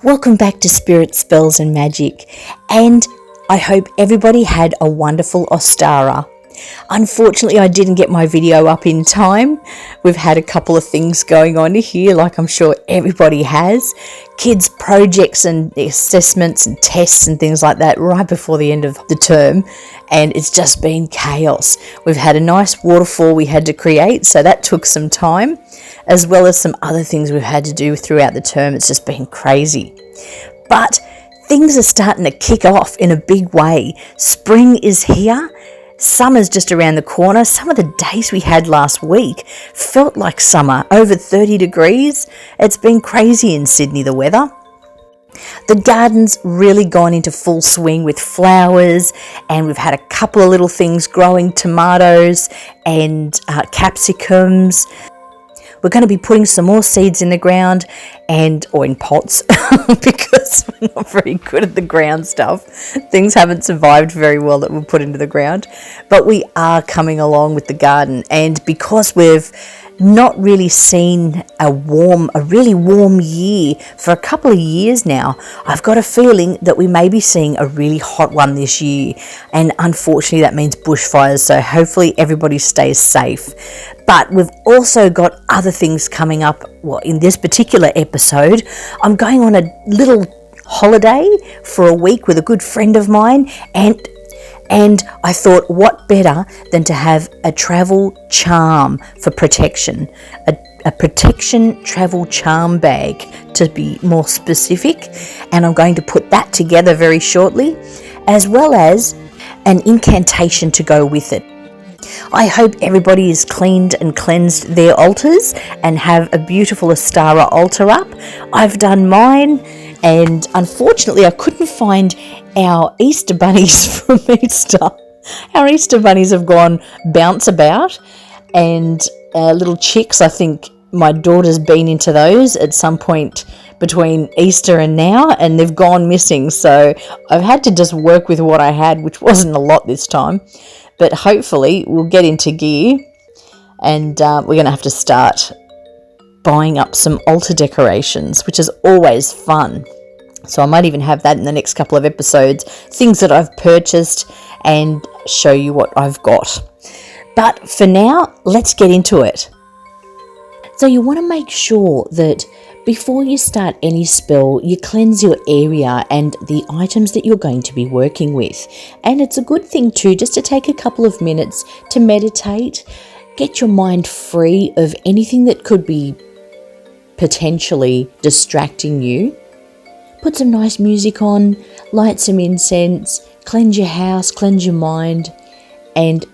Welcome back to Spirit Spells and Magic, and I hope everybody had a wonderful Ostara. Unfortunately, I didn't get my video up in time. We've had a couple of things going on here, like I'm sure everybody has. Kids' projects and assessments and tests and things like that right before the end of the term, and it's just been chaos. We've had a nice waterfall we had to create, so that took some time, as well as some other things we've had to do throughout the term. It's just been crazy. But things are starting to kick off in a big way. Spring is here. Summer's just around the corner. Some of the days we had last week felt like summer, over 30 degrees. It's been crazy in Sydney, the weather. The garden's really gone into full swing with flowers, and we've had a couple of little things growing, tomatoes and capsicums. We're going to be putting some more seeds in the ground or in pots because we're not very good at the ground stuff. Things haven't survived very well that we'll put into the ground. But we are coming along with the garden, and because we've not really seen a really warm year for a couple of years now, I've got a feeling that we may be seeing a really hot one this year, and unfortunately that means bushfires, so hopefully everybody stays safe. But we've also got other things coming up. Well, in this particular episode, I'm going on a little holiday for a week with a good friend of mine, and I thought, what better than to have a travel charm for protection, a protection travel charm bag to be more specific, and I'm going to put that together very shortly, as well as an incantation to go with it. I hope everybody has cleaned and cleansed their altars and have a beautiful Ostara altar up. I've done mine, and unfortunately I couldn't find our Easter bunnies from Easter. Our Easter bunnies have gone bounce about, and little chicks, I think my daughter's been into those at some point between Easter and now, and they've gone missing. So I've had to just work with what I had, which wasn't a lot this time. But hopefully we'll get into gear, and we're going to have to start buying up some altar decorations, which is always fun. So I might even have that in the next couple of episodes, things that I've purchased, and show you what I've got. But for now, let's get into it. So you want to make sure that before you start any spell, you cleanse your area and the items that you're going to be working with. And it's a good thing too, just to take a couple of minutes to meditate, get your mind free of anything that could be potentially distracting you. Put some nice music on, light some incense, cleanse your house, cleanse your mind, and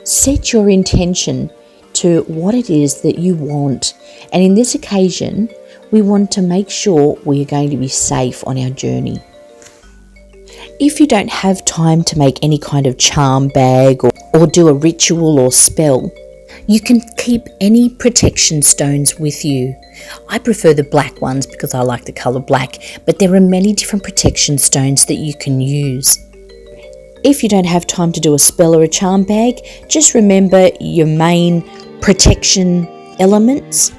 set your intention to what it is that you want. And in this occasion, we want to make sure we are going to be safe on our journey. If you don't have time to make any kind of charm bag or do a ritual or spell, you can keep any protection stones with you. I prefer the black ones because I like the colour black, but there are many different protection stones that you can use. If you don't have time to do a spell or a charm bag, just remember your main protection elements,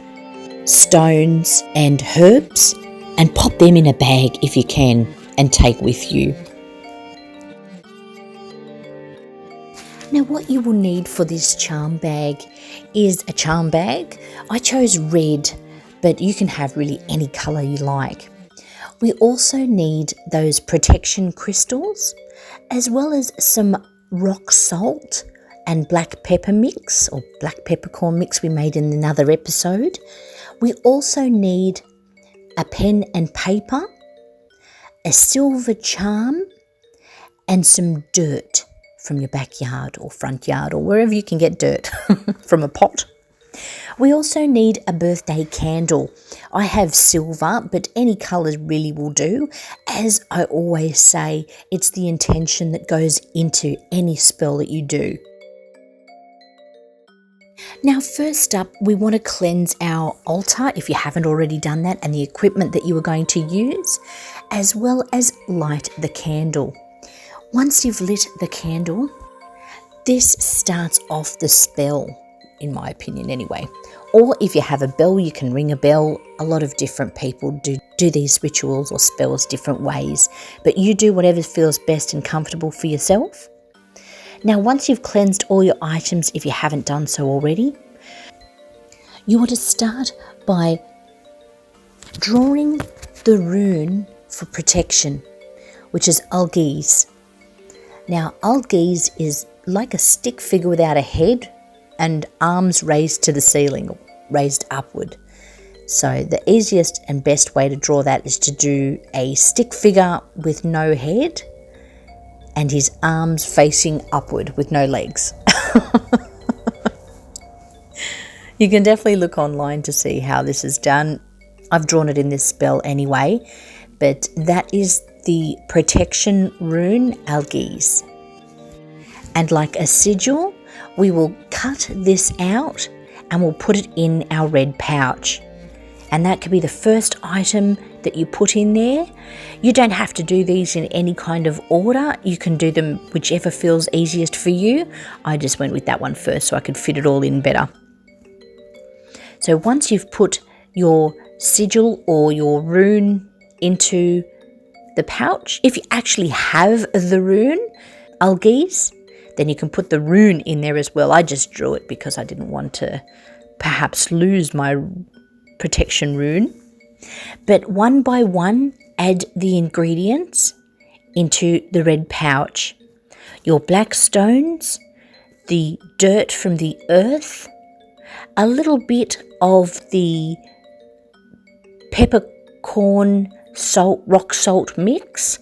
stones and herbs, and pop them in a bag if you can and take with you. Now what you will need for this charm bag is a charm bag. I chose red, but you can have really any colour you like. We also need those protection crystals, as well as some rock salt and black pepper mix, or black peppercorn mix we made in another episode. We also need a pen and paper, a silver charm, and some dirt from your backyard or front yard or wherever you can get dirt from a pot. We also need a birthday candle. I have silver, but any colour really will do. As I always say, it's the intention that goes into any spell that you do. Now first up, we want to cleanse our altar if you haven't already done that, and the equipment that you are going to use, as well as light the candle. Once you've lit the candle, this starts off the spell. in my opinion anyway. Or if you have a bell, you can ring a bell. A lot of different people do these rituals or spells different ways, but you do whatever feels best and comfortable for yourself. Now, once you've cleansed all your items, if you haven't done so already, you want to start by drawing the rune for protection, which is Algiz. Now, Algiz is like a stick figure without a head and arms raised to the ceiling, raised upward. So the easiest and best way to draw that is to do a stick figure with no head and his arms facing upward with no legs. You can definitely look online to see how this is done. I've drawn it in this spell anyway, but that is the protection rune Algiz. And like a sigil, we will cut this out and we'll put it in our red pouch. And that could be the first item that you put in there. You don't have to do these in any kind of order. You can do them whichever feels easiest for you. I just went with that one first so I could fit it all in better. So once you've put your sigil or your rune into the pouch, if you actually have the rune, Algiz, then you can put the rune in there as well. I just drew it because I didn't want to perhaps lose my protection rune. But one by one, add the ingredients into the red pouch. Your black stones, the dirt from the earth, a little bit of the peppercorn salt, rock salt mix,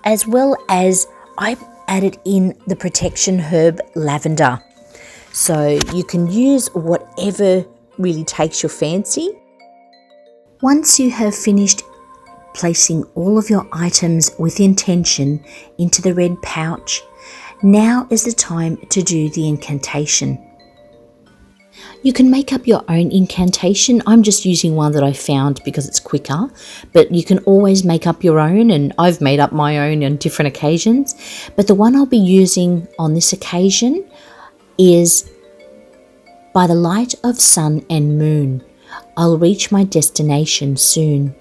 as well as I added in the protection herb lavender. So you can use whatever really takes your fancy. Once you have finished placing all of your items with intention into the red pouch, now is the time to do the incantation. You can make up your own incantation. I'm just using one that I found because it's quicker, but you can always make up your own, and I've made up my own on different occasions. But the one I'll be using on this occasion is, by the light of sun and moon, I'll reach my destination soon.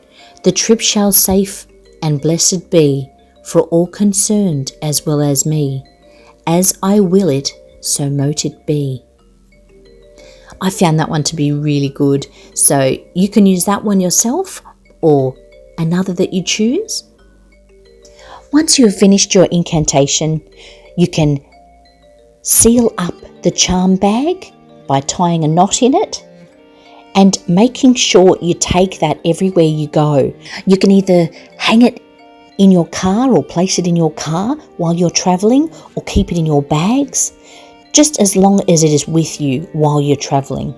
The trip shall safe and blessed be for all concerned as well as me. As I will it, so mote it be. I found that one to be really good, so you can use that one yourself or another that you choose. Once you have finished your incantation, you can seal up the charm bag by tying a knot in it and making sure you take that everywhere you go. You can either hang it in your car or place it in your car while you're travelling, or keep it in your bags, just as long as it is with you while you're travelling.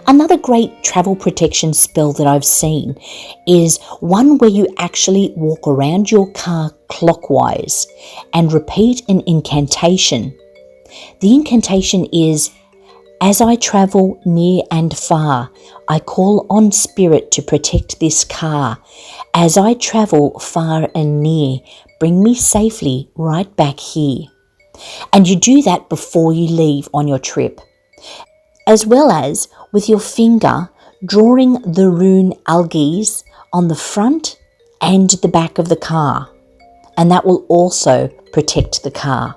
Another great travel protection spell that I've seen is one where you actually walk around your car clockwise and repeat an incantation. The incantation is, as I travel near and far, I call on spirit to protect this car. As I travel far and near, bring me safely right back here. And you do that before you leave on your trip, as well as with your finger drawing the rune Algiz on the front and the back of the car, and that will also protect the car.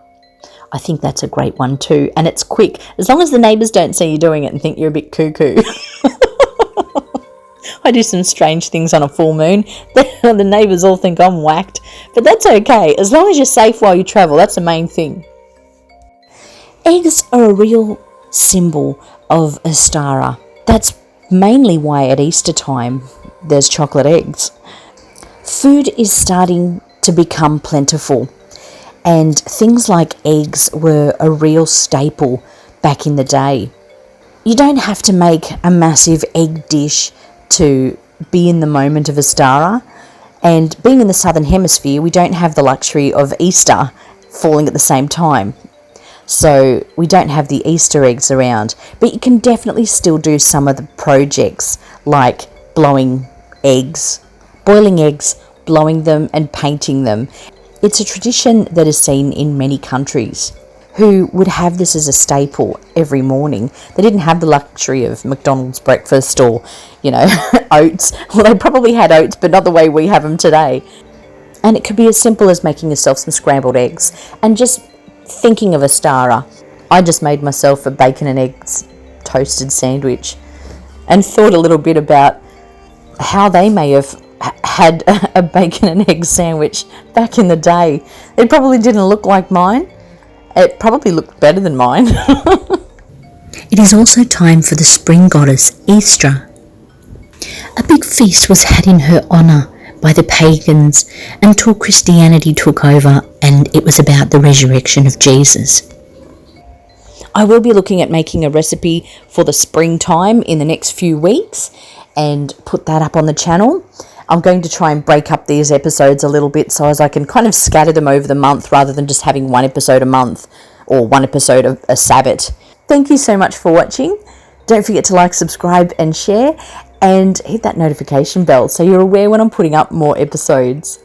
I think that's a great one too, and it's quick, as long as the neighbours don't see you doing it and think you're a bit cuckoo. I do some strange things on a full moon. The neighbours all think I'm whacked, but that's okay, as long as you're safe while you travel. That's the main thing. Eggs are a real symbol of Ostara. That's mainly why at Easter time there's chocolate eggs. Food is starting to become plentiful, and things like eggs were a real staple back in the day. You don't have to make a massive egg dish to be in the moment of Ostara, and being in the Southern Hemisphere, we don't have the luxury of Easter falling at the same time. So we don't have the Easter eggs around, but you can definitely still do some of the projects like boiling eggs, blowing them and painting them. It's a tradition that is seen in many countries. who would have this as a staple every morning. They didn't have the luxury of McDonald's breakfast or, oats. Well, they probably had oats, but not the way we have them today. And it could be as simple as making yourself some scrambled eggs and just thinking of Ostara. I just made myself a bacon and eggs toasted sandwich and thought a little bit about how they may have had a bacon and egg sandwich back in the day. It probably didn't look like mine. It probably looked better than mine. It is also time for the spring goddess Ostara. A big feast was had in her honour by the pagans until Christianity took over, and it was about the resurrection of Jesus. I will be looking at making a recipe for the springtime in the next few weeks and put that up on the channel. I'm going to try and break up these episodes a little bit so as I can kind of scatter them over the month rather than just having one episode a month or one episode a Sabbath. Thank you so much for watching. Don't forget to like, subscribe and share, and hit that notification bell so you're aware when I'm putting up more episodes.